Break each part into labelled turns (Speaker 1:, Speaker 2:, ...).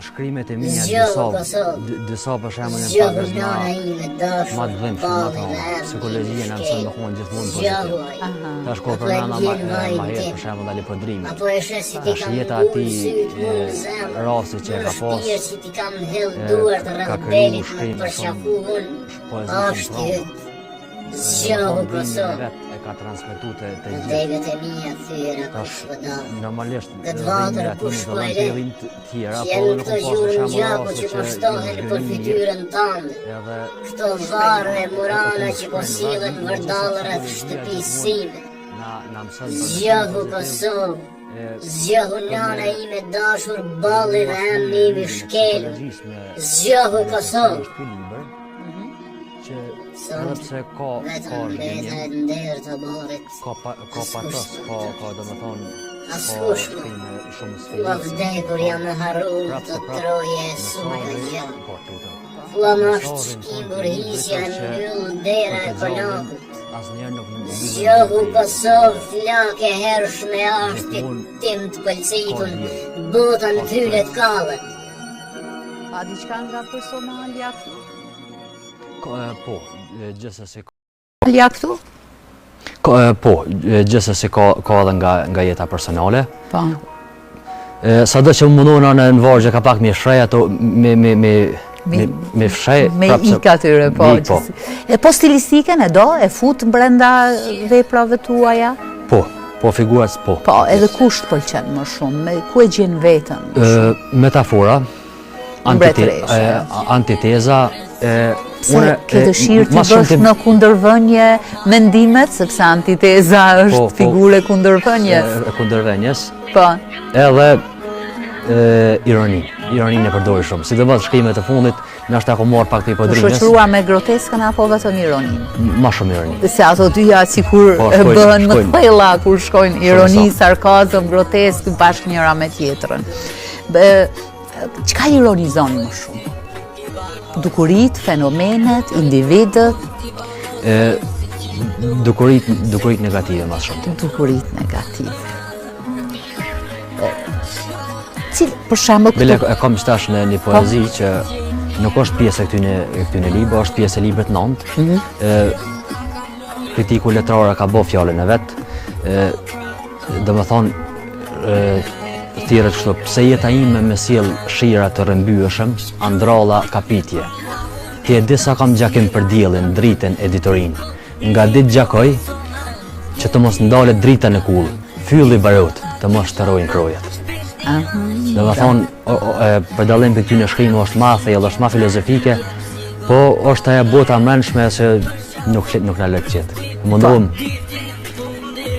Speaker 1: shkrimet e mia disa për shembull janë pak ma të dhimbshme, psikologjia na mëson me qenë gjithmonë pozitiv. Tash ko për nana ma herë për shembull dali prodrimi. Tash jeta atij rasti që ka pas ka kriju shkrim poezi. Zgjohu Kosovë e ka transmetuar te
Speaker 2: Levet e mia thyra për shpëdar.
Speaker 1: Normalisht
Speaker 2: Këtë vatër kur shkojre,
Speaker 1: tjera,
Speaker 2: jenë këto gjurë gjaku që po shtohen për fytyrën tënde. Këto varë e murana që po sillen vërdallë rreth shtëpisë sime. Zgjohu Kosovë, zgjohu nana ime dashur, balli dhe emni imi shkelur. Zgjohu Kosovë.
Speaker 1: Edhe pse ka
Speaker 2: zhgënjë,
Speaker 1: ka patos, ka domethënë
Speaker 2: askush
Speaker 1: shumë
Speaker 2: Ua vdekur jam në harun të troje e suja gjallë. Ua më është shkimbur hisja në mbyllë dera e konakut. Zgjohu Kosovë, flak e hershme ashti tim të pëlcitun, botën fyllet kallet.
Speaker 3: Ka diçka nga personalja këtu?
Speaker 1: Po, gjithsesi
Speaker 3: Këtu?
Speaker 1: Po, gjithsesi ka edhe nga jeta personale.
Speaker 3: Po.
Speaker 1: Sado që mundona në vargje ka pak me shrej ato me fshej
Speaker 3: me ik atyre, po. E po stilistike e do? E fut brenda veprave tuaja?
Speaker 1: Po figurat po.
Speaker 3: Po, edhe kush të pëlqen më shumë? Ku e gjen veten?
Speaker 1: Metafora, antiteza,
Speaker 3: Pse ke dëshirë të bësh në kundërvënje mendimet, sepse antiteza është figure
Speaker 1: kundërvënjes.
Speaker 3: Po.
Speaker 1: Edhe ironinë e përdori shumë. Sidomos shkrimet e fundit, ndoshta ku mor pak të hipodrimës.
Speaker 3: Shoqërua me groteskën apo vetëm ironinë?
Speaker 1: Ma shumë ironi.
Speaker 3: Se ato dyja sikur bëhen më thella kur shkojnë ironi, sarkazëm, grotesk bashkë njëra me tjetrën. Çka ironizon më shumë? Dukurit, fenomenet, individët?
Speaker 1: Dukurit negative mas shumë.
Speaker 3: Dukurit negative. Për shembull
Speaker 1: Bile e kam stash në një poezi që nuk është pjesë e këtyne libra, është pjesë e librit 9. Kritiku letrar ka bë fjalën e vet. Domethënë thirrët kështu, pse jeta ime me sjell shira të rrëmbyeshëm, andralla kapitje. Ti e di sa kam gjakim për diellin, dritën, editorin. Nga ditë gjakoj që të mos ndalet drita në kull, fylli barut, të mos shterojnë krojat. Dhe më thonë, për dallim për këtyne shkrimë është ma thellë, është ma filozofike, po është aja bota mrenshme se nuk në lërë qëtë. Mundohem,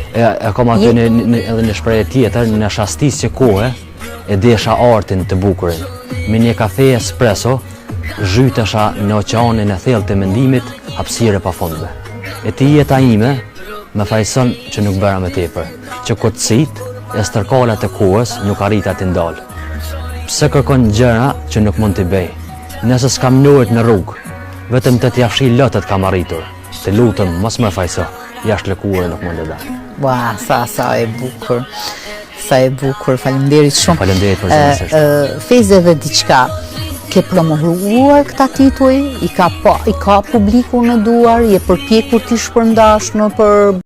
Speaker 1: e kam aty edhe një shprehje tjetër, në shastisje kohë, e desha artin të bukurin. Me një kafe espresso, zhytesha në oqeanin e thellë të mendimit, hapësire pa fundme. E ti jeta ime, me fajson që nuk bëra me tepër, që kotësit, e stërkallat e kohës nuk arrita të ndalë. Pse kërkon gjëra që nuk mund t'i bëj? Nëse s'kam njohet në rrugë, vetëm të t'jafshi lotët kam arritur. Të lutëm, mos më fajso, jashtë lëkurë nuk mund të dalë.
Speaker 3: Ua, sa e bukur. Sa e bukur, faleminderit shumë.
Speaker 1: Faleminderit për zënësisht.
Speaker 3: Feze dhe diçka, ke promovuar këta tituj, i ka publiku në duar, je përpjekur t'i shpërndash në për